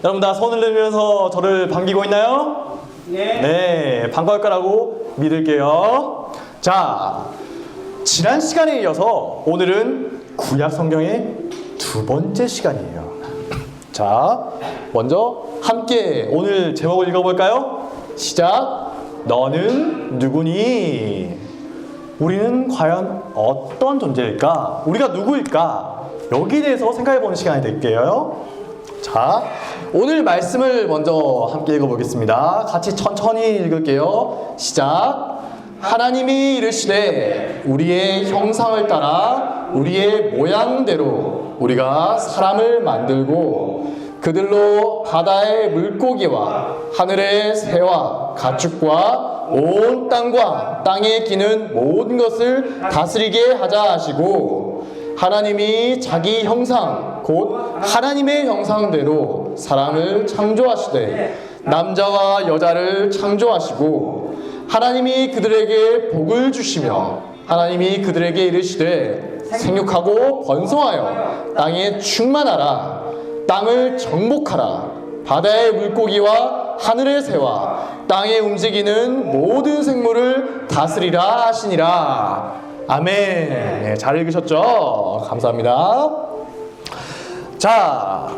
여러분 다 손을 들면서 저를 반기고 있나요? 네, 반가울 거라고 믿을게요. 자, 지난 시간에 이어서 오늘은 구약 성경의 두 번째 시간이에요. 자, 먼저 함께 오늘 제목을 읽어볼까요? 시작! 너는 누구니? 우리는 과연 어떤 존재일까? 우리가 누구일까? 여기에 대해서 생각해보는 시간이 될게요. 자, 오늘 말씀을 먼저 함께 읽어보겠습니다. 같이 천천히 읽을게요. 시작! 하나님이 이르시되 우리의 형상을 따라 우리의 모양대로 우리가 사람을 만들고 그들로 바다의 물고기와 하늘의 새와 가축과 온 땅과 땅에 기는 모든 것을 다스리게 하자 하시고 하나님이 자기 형상 곧 하나님의 형상대로 사람을 창조하시되 남자와 여자를 창조하시고 하나님이 그들에게 복을 주시며 하나님이 그들에게 이르시되 생육하고 번성하여 땅에 충만하라 땅을 정복하라 바다의 물고기와 하늘의 새와 땅에 움직이는 모든 생물을 다스리라 하시니라. 아멘. 네, 잘 읽으셨죠? 감사합니다. 자,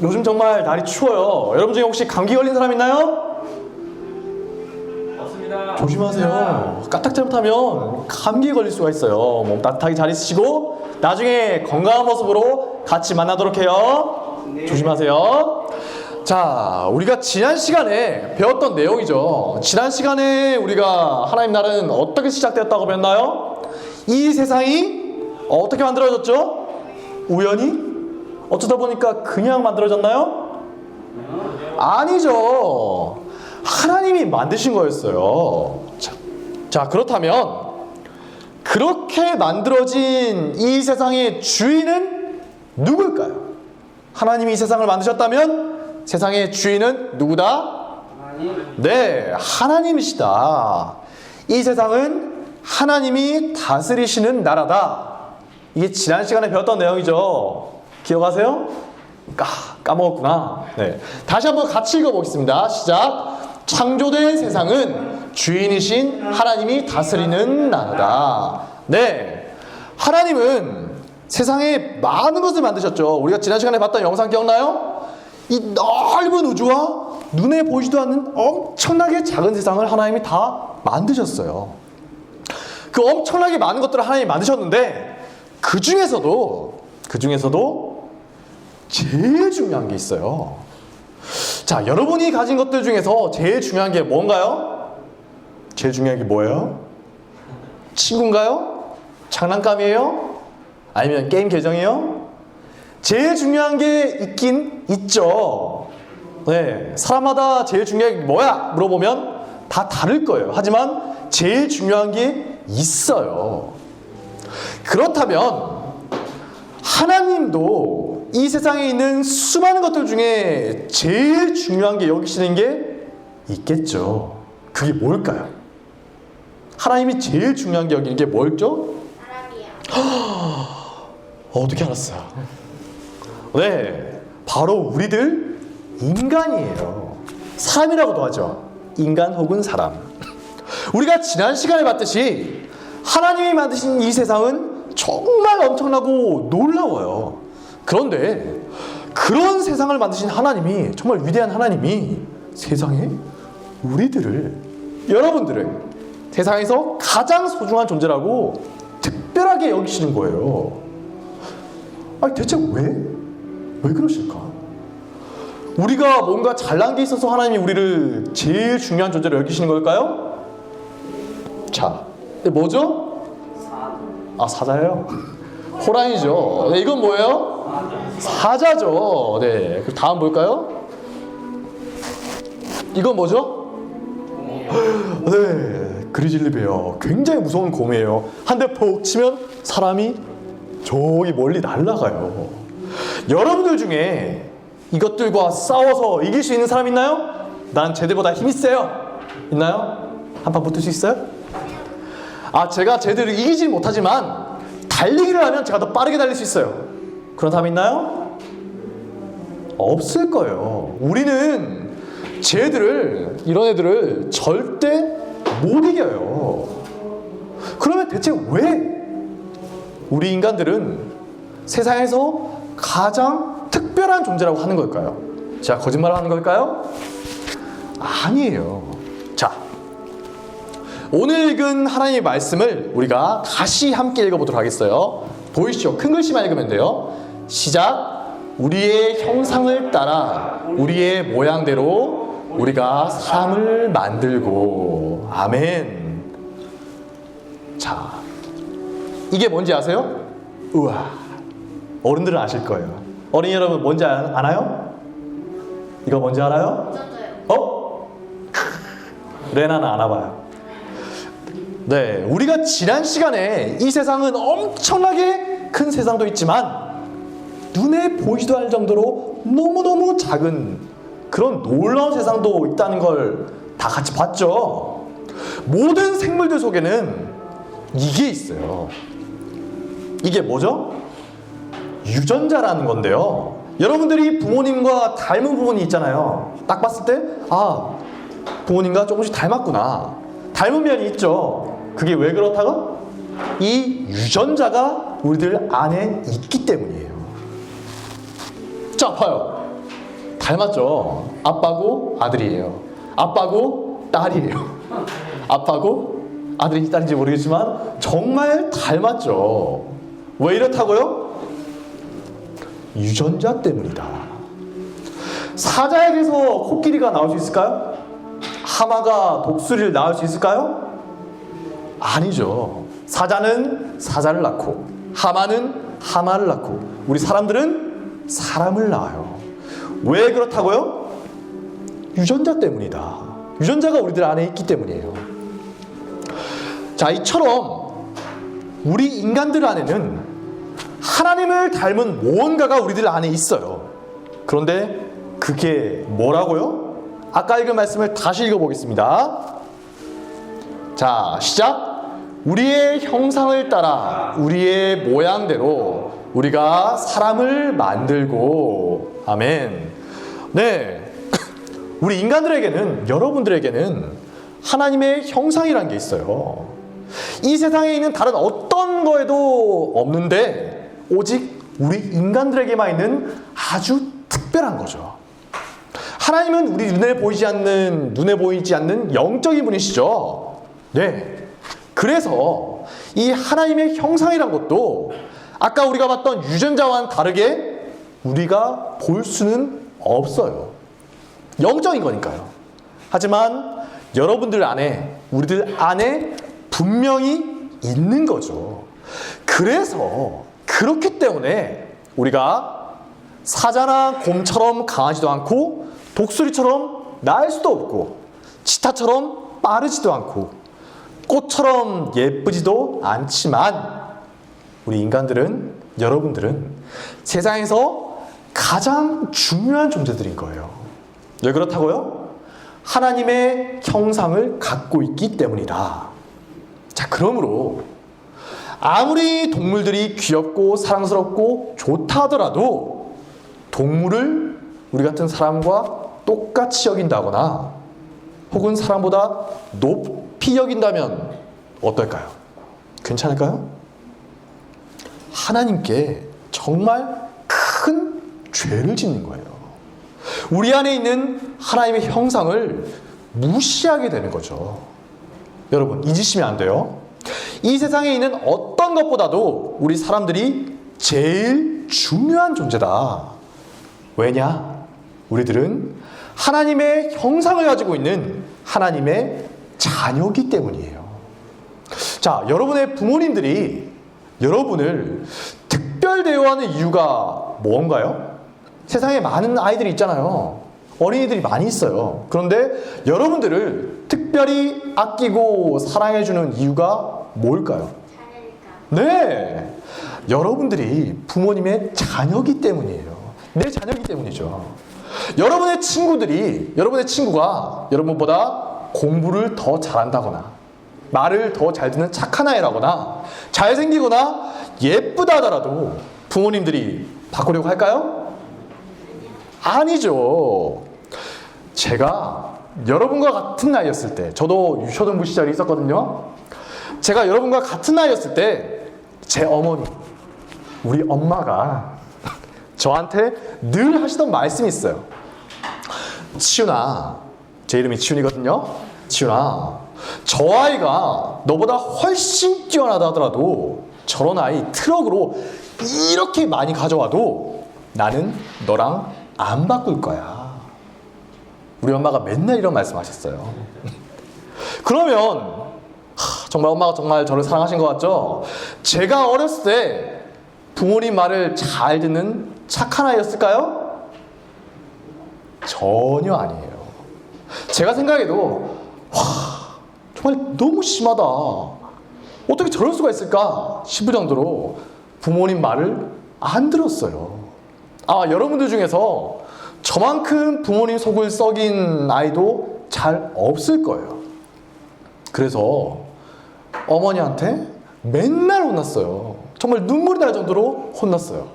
요즘 정말 날이 추워요. 여러분 중에 혹시 감기 걸린 사람 있나요? 없습니다. 조심하세요. 까딱 잘못하면 감기에 걸릴 수가 있어요. 몸 따뜻하게 잘 있으시고 나중에 건강한 모습으로 같이 만나도록 해요. 네. 조심하세요. 자, 우리가 지난 시간에 배웠던 내용이죠. 지난 시간에 우리가 하나님 나라는 어떻게 시작되었다고 배웠나요? 이 세상이 어떻게 만들어졌죠? 우연히? 어쩌다 보니까 그냥 만들어졌나요? 아니죠. 하나님이 만드신 거였어요. 자, 그렇다면 그렇게 만들어진 이 세상의 주인은 누굴까요? 하나님이 이 세상을 만드셨다면 세상의 주인은 누구다? 네, 하나님이시다. 이 세상은 하나님이 다스리시는 나라다. 이게 지난 시간에 배웠던 내용이죠. 기억하세요? 까먹었구나. 네, 다시 한번 같이 읽어보겠습니다. 시작. 창조된 세상은 주인이신 하나님이 다스리는 나라다. 네, 하나님은 세상에 많은 것을 만드셨죠. 우리가 지난 시간에 봤던 영상 기억나요? 이 넓은 우주와 눈에 보이지도 않는 엄청나게 작은 세상을 하나님이 다 만드셨어요. 그 엄청나게 많은 것들을 하나님이 만드셨는데 그 중에서도 제일 중요한 게 있어요. 자, 여러분이 가진 것들 중에서 제일 중요한 게 뭔가요? 제일 중요한 게 뭐예요? 친구인가요? 장난감이에요? 아니면 게임 계정이요? 제일 중요한 게 있긴 있죠. 네, 사람마다 제일 중요한 게 뭐야? 물어보면 다 다를 거예요. 하지만 제일 중요한 게 있어요. 그렇다면 하나님도 이 세상에 있는 수많은 것들 중에 제일 중요한 게 여기시는 게 있겠죠. 그게 뭘까요? 하나님이 제일 중요한 게 여기는 게 뭘죠? 사람이요. 어떻게 알았어요? 네, 바로 우리들 인간이에요. 사람이라고도 하죠. 인간 혹은 사람. 우리가 지난 시간에 봤듯이 하나님이 만드신 이 세상은 정말 엄청나고 놀라워요. 그런데 그런 세상을 만드신 하나님이, 정말 위대한 하나님이 세상에 우리들을, 여러분들을 세상에서 가장 소중한 존재라고 특별하게 여기시는 거예요. 아니, 대체 왜 그러실까? 우리가 뭔가 잘난 게 있어서 하나님이 우리를 제일 중요한 존재로 여기시는 걸까요? 자, 뭐죠? 사자예요? 호랑이죠. 네, 이건 뭐예요? 사자죠. 네, 그럼 다음 볼까요? 이건 뭐죠? 네, 그리즐리 베어. 굉장히 무서운 곰이에요. 한 대 푹 치면 사람이 저기 멀리 날아가요. 여러분들 중에 이것들과 싸워서 이길 수 있는 사람 있나요? 난 쟤들보다 힘이 세요. 있나요? 한판 붙을 수 있어요? 제가 쟤들을 이기진 못하지만 달리기를 하면 제가 더 빠르게 달릴 수 있어요. 그런 사람 있나요? 없을 거예요. 우리는 이런 애들을 절대 못 이겨요. 그러면 대체 왜 우리 인간들은 세상에서 가장 특별한 존재라고 하는 걸까요? 제가 거짓말을 하는 걸까요? 아니에요. 자, 오늘 읽은 하나님의 말씀을 우리가 다시 함께 읽어보도록 하겠어요. 보이시죠? 큰 글씨만 읽으면 돼요. 시작. 우리의 형상을 따라 우리의 모양대로 우리가 사람을 만들고. 아멘. 자, 이게 뭔지 아세요? 우와, 어른들은 아실 거예요. 어린이 여러분 뭔지 아나요? 이거 뭔지 알아요? 저도요. 레나는 아나 봐요. 네, 우리가 지난 시간에 이 세상은 엄청나게 큰 세상도 있지만 눈에 보이지도 않을 정도로 너무너무 작은 그런 놀라운 세상도 있다는 걸 다 같이 봤죠. 모든 생물들 속에는 이게 있어요. 이게 뭐죠? 유전자라는 건데요. 여러분들이 부모님과 닮은 부분이 있잖아요. 딱 봤을 때 부모님과 조금씩 닮았구나. 닮은 면이 있죠. 그게 왜 그렇다고? 이 유전자가 우리들 안에 있기 때문이에요. 자, 봐요. 닮았죠. 아빠고 아들이에요. 아빠고 딸이에요. 아빠고 아들인지 딸인지 모르겠지만 정말 닮았죠. 왜 이렇다고요? 유전자 때문이다. 사자에게서 코끼리가 나올 수 있을까요? 하마가 독수리를 낳을 수 있을까요? 아니죠. 사자는 사자를 낳고 하마는 하마를 낳고 우리 사람들은 사람을 낳아요. 왜 그렇다고요? 유전자 때문이다. 유전자가 우리들 안에 있기 때문이에요. 자, 이처럼 우리 인간들 안에는 하나님을 닮은 무언가가 우리들 안에 있어요. 그런데 그게 뭐라고요? 아까 읽은 말씀을 다시 읽어보겠습니다. 자, 시작. 우리의 형상을 따라 우리의 모양대로 우리가 사람을 만들고. 아멘. 네, 우리 인간들에게는, 여러분들에게는 하나님의 형상이란 게 있어요. 이 세상에 있는 다른 어떤 거에도 없는데 오직 우리 인간들에게만 있는 아주 특별한 거죠. 하나님은 우리 눈에 보이지 않는 영적인 분이시죠. 네. 그래서 이 하나님의 형상이란 것도 아까 우리가 봤던 유전자와는 다르게 우리가 볼 수는 없어요. 영적인 거니까요. 하지만 여러분들 안에, 우리들 안에 분명히 있는 거죠. 그래서 그렇기 때문에 우리가 사자나 곰처럼 강하지도 않고 독수리처럼 날 수도 없고 치타처럼 빠르지도 않고 꽃처럼 예쁘지도 않지만 우리 인간들은, 여러분들은 세상에서 가장 중요한 존재들인 거예요. 왜 그렇다고요? 하나님의 형상을 갖고 있기 때문이다. 자, 그러므로 아무리 동물들이 귀엽고 사랑스럽고 좋다 하더라도 동물을 우리 같은 사람과 똑같이 여긴다거나 혹은 사람보다 높이 여긴다면 어떨까요? 괜찮을까요? 하나님께 정말 큰 죄를 짓는 거예요. 우리 안에 있는 하나님의 형상을 무시하게 되는 거죠. 여러분, 잊으시면 안 돼요. 이 세상에 있는 어떤 것보다도 우리 사람들이 제일 중요한 존재다. 왜냐? 우리들은 하나님의 형상을 가지고 있는 하나님의 자녀이기 때문이에요. 자, 여러분의 부모님들이 여러분을 특별 대우하는 이유가 뭔가요? 세상에 많은 아이들이 있잖아요. 어린이들이 많이 있어요. 그런데 여러분들을 특별히 아끼고 사랑해주는 이유가 뭘까요? 자녀니까. 네, 여러분들이 부모님의 자녀이기 때문이에요. 내 자녀이기 때문이죠. 여러분의 친구가 여러분보다 공부를 더 잘한다거나 말을 더 잘 듣는 착한 아이라거나 잘생기거나 예쁘다 하더라도 부모님들이 바꾸려고 할까요? 아니죠. 제가 여러분과 같은 나이였을 때, 저도 유초등부 시절이 있었거든요. 제가 여러분과 같은 나이였을 때 제 어머니, 우리 엄마가 저한테 늘 하시던 말씀이 있어요. 치윤아, 제 이름이 치윤이거든요. 치윤아, 저 아이가 너보다 훨씬 뛰어나다 하더라도 저런 아이 트럭으로 이렇게 많이 가져와도 나는 너랑 안 바꿀 거야. 우리 엄마가 맨날 이런 말씀 하셨어요. 그러면 정말 엄마가 정말 저를 사랑하신 것 같죠? 제가 어렸을 때 부모님 말을 잘 듣는 착한 아이였을까요? 전혀 아니에요. 제가 생각해도 정말 너무 심하다. 어떻게 저럴 수가 있을까 싶을 정도로 부모님 말을 안 들었어요. 아마 여러분들 중에서 저만큼 부모님 속을 썩인 아이도 잘 없을 거예요. 그래서 어머니한테 맨날 혼났어요. 정말 눈물이 날 정도로 혼났어요.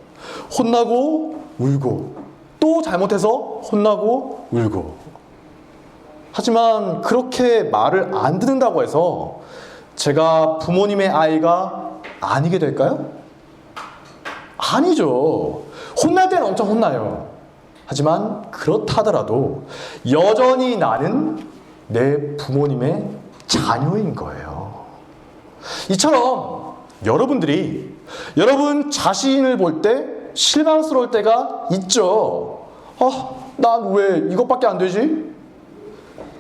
혼나고 울고 또 잘못해서 혼나고 울고. 하지만 그렇게 말을 안 듣는다고 해서 제가 부모님의 아이가 아니게 될까요? 아니죠. 혼날 때는 엄청 혼나요. 하지만 그렇다 하더라도 여전히 나는 내 부모님의 자녀인 거예요. 이처럼 여러분들이 여러분 자신을 볼 때 실망스러울 때가 있죠. 난 왜 이것밖에 안 되지?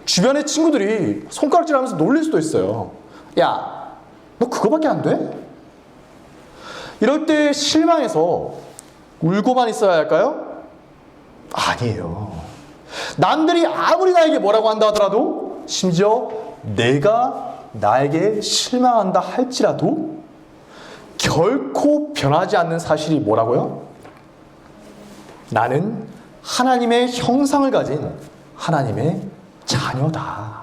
주변의 친구들이 손가락질하면서 놀릴 수도 있어요. 야, 너 그거밖에 안 돼? 이럴 때 실망해서 울고만 있어야 할까요? 아니에요. 남들이 아무리 나에게 뭐라고 한다 하더라도, 심지어 내가 나에게 실망한다 할지라도 결코 변하지 않는 사실이 뭐라고요? 나는 하나님의 형상을 가진 하나님의 자녀다.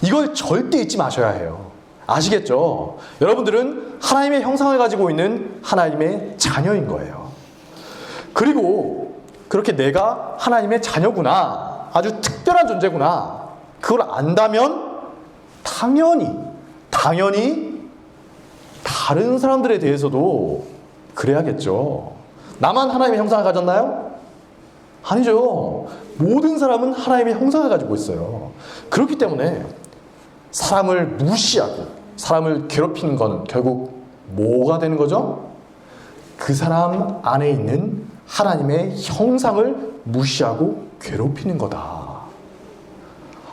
이걸 절대 잊지 마셔야 해요. 아시겠죠? 여러분들은 하나님의 형상을 가지고 있는 하나님의 자녀인 거예요. 그리고 그렇게 내가 하나님의 자녀구나, 아주 특별한 존재구나, 그걸 안다면 당연히 다른 사람들에 대해서도 그래야겠죠. 나만 하나님의 형상을 가졌나요? 아니죠. 모든 사람은 하나님의 형상을 가지고 있어요. 그렇기 때문에 사람을 무시하고 사람을 괴롭히는 건 결국 뭐가 되는 거죠? 그 사람 안에 있는 하나님의 형상을 무시하고 괴롭히는 거다.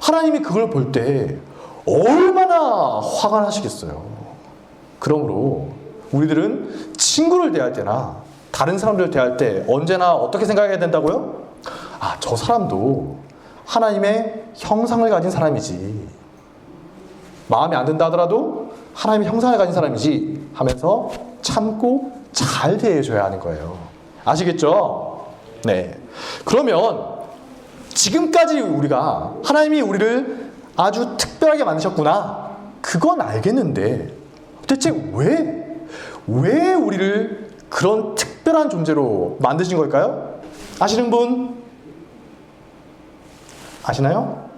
하나님이 그걸 볼 때 얼마나 화가 나시겠어요. 그러므로 우리들은 친구를 대할 때나 다른 사람들을 대할 때 언제나 어떻게 생각해야 된다고요? 저 사람도 하나님의 형상을 가진 사람이지. 마음에 안 든다 하더라도 하나님의 형상을 가진 사람이지 하면서 참고 잘 대해줘야 하는 거예요. 아시겠죠? 네. 그러면 지금까지 우리가 하나님이 우리를 아주 특별하게 만드셨구나, 그건 알겠는데 대체 왜 우리를 그런 특별한 존재로 만드신 걸까요? 아시는 분? 아시나요?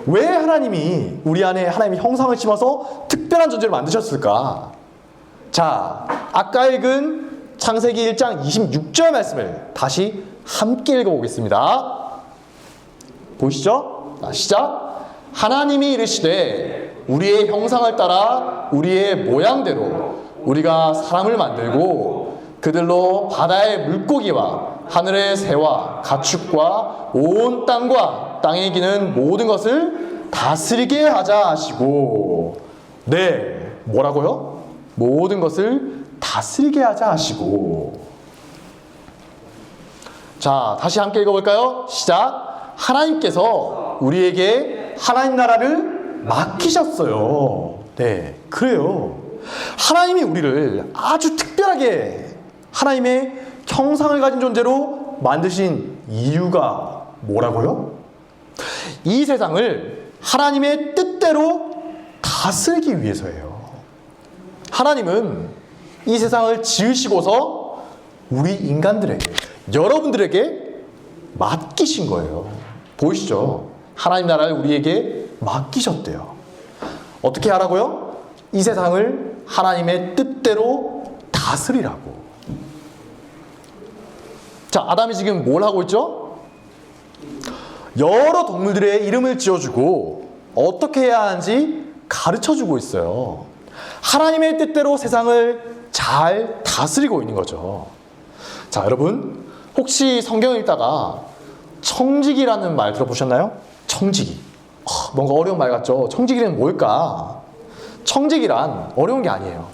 왜 하나님이 우리 안에 하나님의 형상을 심어서 특별한 존재로 만드셨을까? 자, 아까 읽은 창세기 1장 26절 말씀을 다시 함께 읽어보겠습니다. 보시죠? 시작. 하나님이 이르시되 우리의 형상을 따라 우리의 모양대로 우리가 사람을 만들고 그들로 바다의 물고기와 하늘의 새와 가축과 온 땅과 땅에 기는 모든 것을 다스리게 하자 하시고. 네, 뭐라고요? 모든 것을 다스리게 하자 하시고. 자, 다시 함께 읽어볼까요? 시작. 하나님께서 우리에게 하나님 나라를 맡기셨어요. 네, 그래요. 하나님이 우리를 아주 특별하게 하나님의 형상을 가진 존재로 만드신 이유가 뭐라고요? 이 세상을 하나님의 뜻대로 다스리기 위해서예요. 하나님은 이 세상을 지으시고서 우리 인간들에게, 여러분들에게 맡기신 거예요. 보이시죠? 하나님 나라를 우리에게 맡기셨대요. 어떻게 하라고요? 이 세상을 하나님의 뜻대로 다스리라고. 자, 아담이 지금 뭘 하고 있죠? 여러 동물들의 이름을 지어주고 어떻게 해야 하는지 가르쳐주고 있어요. 하나님의 뜻대로 세상을 잘 다스리고 있는 거죠. 자, 여러분 혹시 성경을 읽다가 청지기라는 말 들어보셨나요? 청지기. 뭔가 어려운 말 같죠? 청지기는 뭘까? 청지기란 어려운 게 아니에요.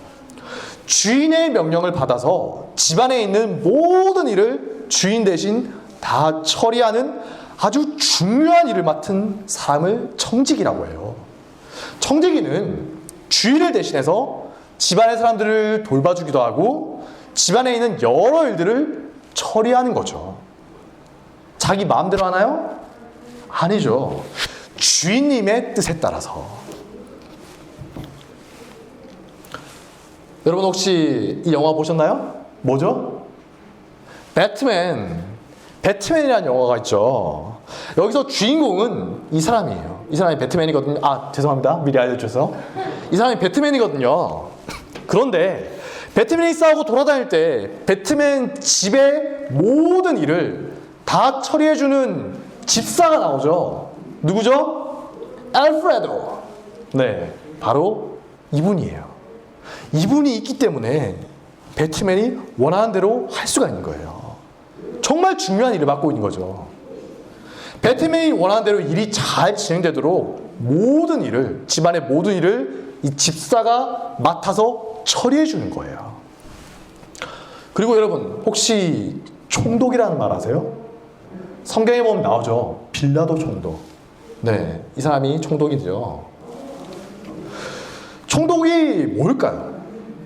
주인의 명령을 받아서 집안에 있는 모든 일을 주인 대신 다 처리하는 아주 중요한 일을 맡은 사람을 청지기라고 해요. 청지기는 주인을 대신해서 집안의 사람들을 돌봐주기도 하고 집안에 있는 여러 일들을 처리하는 거죠. 자기 마음대로 하나요? 아니죠. 주인님의 뜻에 따라서. 여러분 혹시 이 영화 보셨나요? 뭐죠? 배트맨이라는 영화가 있죠. 여기서 주인공은 이 사람이에요. 이 사람이 배트맨이거든요. 아, 죄송합니다. 미리 알려주셔서. 이 사람이 배트맨이거든요. 그런데 배트맨이 싸우고 돌아다닐 때 배트맨 집의 모든 일을 다 처리해주는 집사가 나오죠. 누구죠? 알프레도. 네, 바로 이분이에요. 이분이 있기 때문에 배트맨이 원하는 대로 할 수가 있는 거예요. 정말 중요한 일을 맡고 있는 거죠. 배트맨이 원하는 대로 일이 잘 진행되도록 모든 일을, 집안의 모든 일을 이 집사가 맡아서 처리해 주는 거예요. 그리고 여러분 혹시 총독이라는 말 아세요? 성경에 보면 나오죠. 빌라도 총독. 네, 이 사람이 총독이죠. 총독이 뭘까요?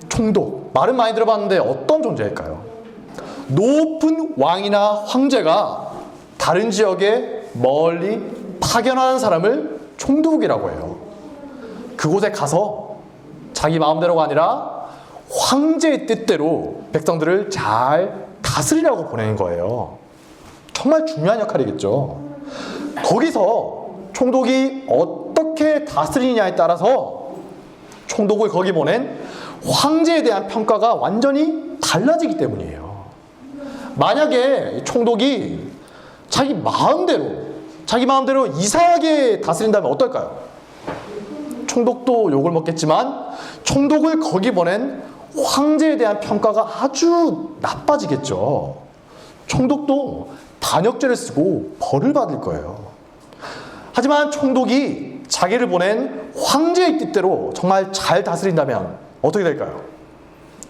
총독. 말은 많이 들어봤는데 어떤 존재일까요? 높은 왕이나 황제가 다른 지역에 멀리 파견하는 사람을 총독이라고 해요. 그곳에 가서 자기 마음대로가 아니라 황제의 뜻대로 백성들을 잘 다스리라고 보내는 거예요. 정말 중요한 역할이겠죠. 거기서 총독이 어떻게 다스리냐에 따라서 총독을 거기 보낸 황제에 대한 평가가 완전히 달라지기 때문이에요. 만약에 총독이 자기 마음대로 이상하게 다스린다면 어떨까요? 총독도 욕을 먹겠지만 총독을 거기 보낸 황제에 대한 평가가 아주 나빠지겠죠. 총독도 반역죄를 쓰고 벌을 받을 거예요. 하지만 총독이 자기를 보낸 황제의 뜻대로 정말 잘 다스린다면 어떻게 될까요?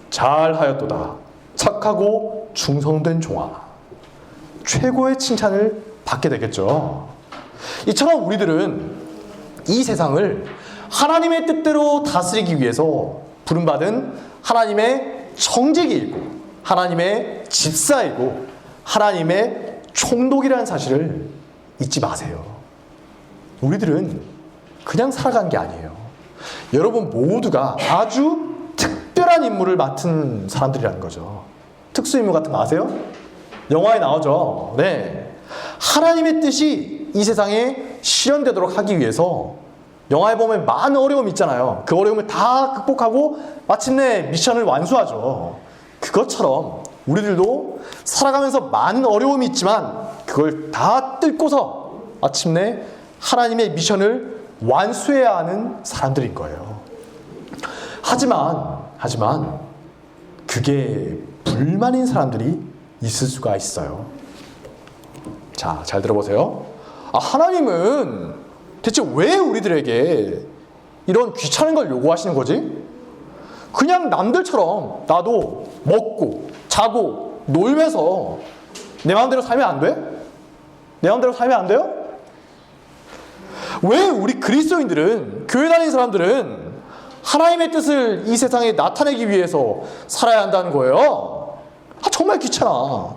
잘하였도다. 착하고 충성된 종아. 최고의 칭찬을 받게 되겠죠. 이처럼 우리들은 이 세상을 하나님의 뜻대로 다스리기 위해서 부름받은 하나님의 청지기이고 하나님의 집사이고 하나님의 총독이라는 사실을 잊지 마세요. 우리들은 그냥 살아가는 게 아니에요. 여러분 모두가 아주 특별한 임무를 맡은 사람들이라는 거죠. 특수임무 같은 거 아세요? 영화에 나오죠. 네. 하나님의 뜻이 이 세상에 실현되도록 하기 위해서 영화에 보면 많은 어려움이 있잖아요. 그 어려움을 다 극복하고 마침내 미션을 완수하죠. 그것처럼 우리들도 살아가면서 많은 어려움이 있지만 그걸 다 뚫고서 마침내 하나님의 미션을 완수해야 하는 사람들인 거예요. 하지만 그게 불만인 사람들이 있을 수가 있어요. 자, 잘 들어보세요. 하나님은 대체 왜 우리들에게 이런 귀찮은 걸 요구하시는 거지? 그냥 남들처럼 나도 먹고 자고 놀면서 내 마음대로 살면 안 돼? 내 마음대로 살면 안 돼요? 왜 우리 그리스도인들은, 교회 다니는 사람들은 하나님의 뜻을 이 세상에 나타내기 위해서 살아야 한다는 거예요? 정말 귀찮아.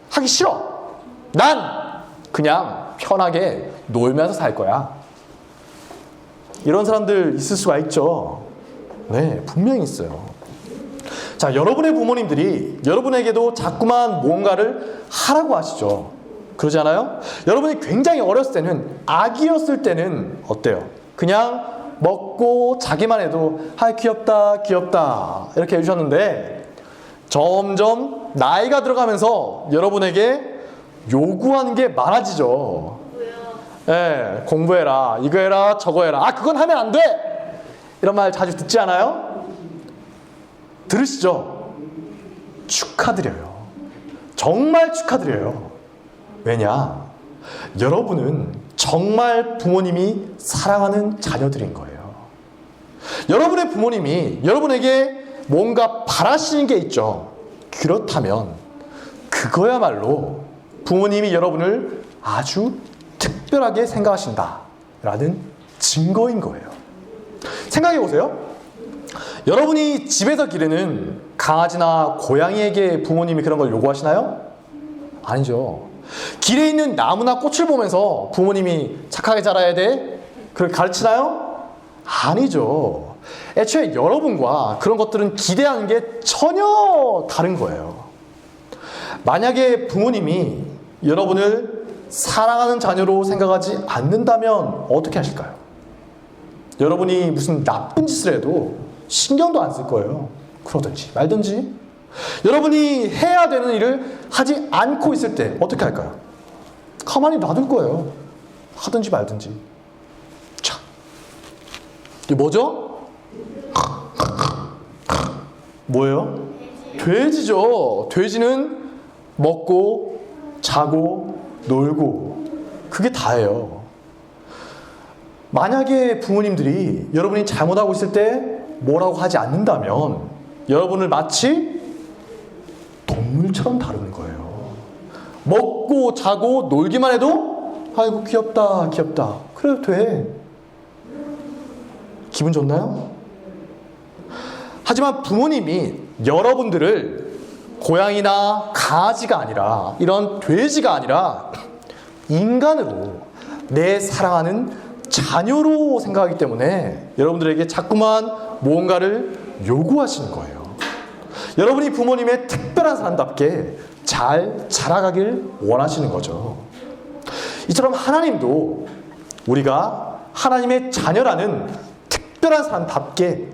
하기 싫어. 난 그냥 편하게 놀면서 살 거야. 이런 사람들 있을 수가 있죠. 네, 분명히 있어요. 자, 여러분의 부모님들이 여러분에게도 자꾸만 뭔가를 하라고 하시죠. 그러지 않아요? 여러분이 굉장히 어렸을 때는, 아기였을 때는 어때요? 그냥 먹고 자기만 해도 아 귀엽다 귀엽다 이렇게 해주셨는데 점점 나이가 들어가면서 여러분에게 요구하는 게 많아지죠. 예, 공부해라, 이거 해라, 저거 해라. 아, 그건 하면 안 돼! 이런 말 자주 듣지 않아요? 들으시죠? 축하드려요. 정말 축하드려요. 왜냐? 여러분은 정말 부모님이 사랑하는 자녀들인 거예요. 여러분의 부모님이 여러분에게 뭔가 바라시는 게 있죠. 그렇다면 그거야말로 부모님이 여러분을 아주 특별하게 생각하신다라는 증거인 거예요. 생각해 보세요. 여러분이 집에서 기르는 강아지나 고양이에게 부모님이 그런 걸 요구하시나요? 아니죠. 길에 있는 나무나 꽃을 보면서 부모님이 착하게 자라야 돼? 그렇게 가르치나요? 아니죠. 애초에 여러분과 그런 것들은 기대하는 게 전혀 다른 거예요. 만약에 부모님이 여러분을 사랑하는 자녀로 생각하지 않는다면 어떻게 하실까요? 여러분이 무슨 나쁜 짓을 해도 신경도 안 쓸 거예요. 그러든지 말든지. 여러분이 해야 되는 일을 하지 않고 있을 때 어떻게 할까요? 가만히 놔둘 거예요. 하든지 말든지. 자, 이게 뭐죠? 뭐예요? 돼지죠. 돼지는 먹고 자고 놀고 그게 다예요. 만약에 부모님들이 여러분이 잘못하고 있을 때 뭐라고 하지 않는다면 여러분을 마치 동물처럼 다루는 거예요. 먹고 자고 놀기만 해도 아이고 귀엽다 귀엽다 그래도 돼. 기분 좋나요? 하지만 부모님이 여러분들을 고양이나 강아지가 아니라 이런 돼지가 아니라 인간으로 내 사랑하는 자녀로 생각하기 때문에 여러분들에게 자꾸만 무언가를 요구하시는 거예요. 여러분이 부모님의 특별한 사람답게 잘 자라가길 원하시는 거죠. 이처럼 하나님도 우리가 하나님의 자녀라는 특별한 사람답게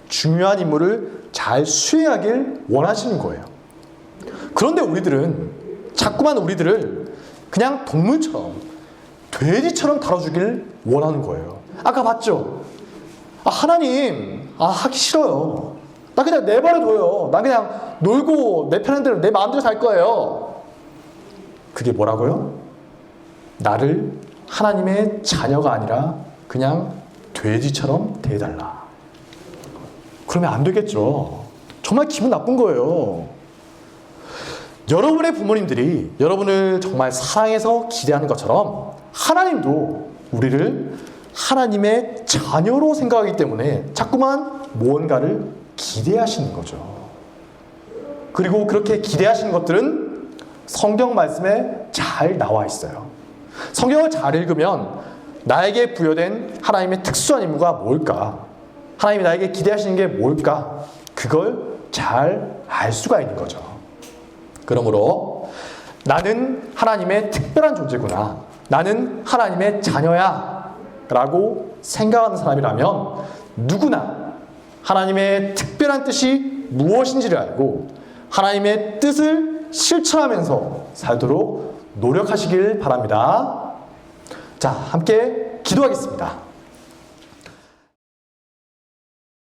중요한 임무를 잘 수행하길 원하시는 거예요. 그런데 우리들은 자꾸만 우리들을 그냥 동물처럼 돼지처럼 다뤄주길 원하는 거예요. 아까 봤죠? 아, 하나님, 하기 싫어요. 나 그냥 내버려둬요. 나 그냥 놀고 내 편한 대로 내 마음대로 살 거예요. 그게 뭐라고요? 나를 하나님의 자녀가 아니라 그냥 돼지처럼 대해달라. 그러면 안 되겠죠. 정말 기분 나쁜 거예요. 여러분의 부모님들이 여러분을 정말 사랑해서 기대하는 것처럼 하나님도 우리를 하나님의 자녀로 생각하기 때문에 자꾸만 무언가를 기대하시는 거죠. 그리고 그렇게 기대하시는 것들은 성경 말씀에 잘 나와 있어요. 성경을 잘 읽으면 나에게 부여된 하나님의 특수한 임무가 뭘까? 하나님이 나에게 기대하시는 게 뭘까? 그걸 잘 알 수가 있는 거죠. 그러므로 나는 하나님의 특별한 존재구나. 나는 하나님의 자녀야 라고 생각하는 사람이라면 누구나 하나님의 특별한 뜻이 무엇인지를 알고 하나님의 뜻을 실천하면서 살도록 노력하시길 바랍니다. 자, 함께 기도하겠습니다.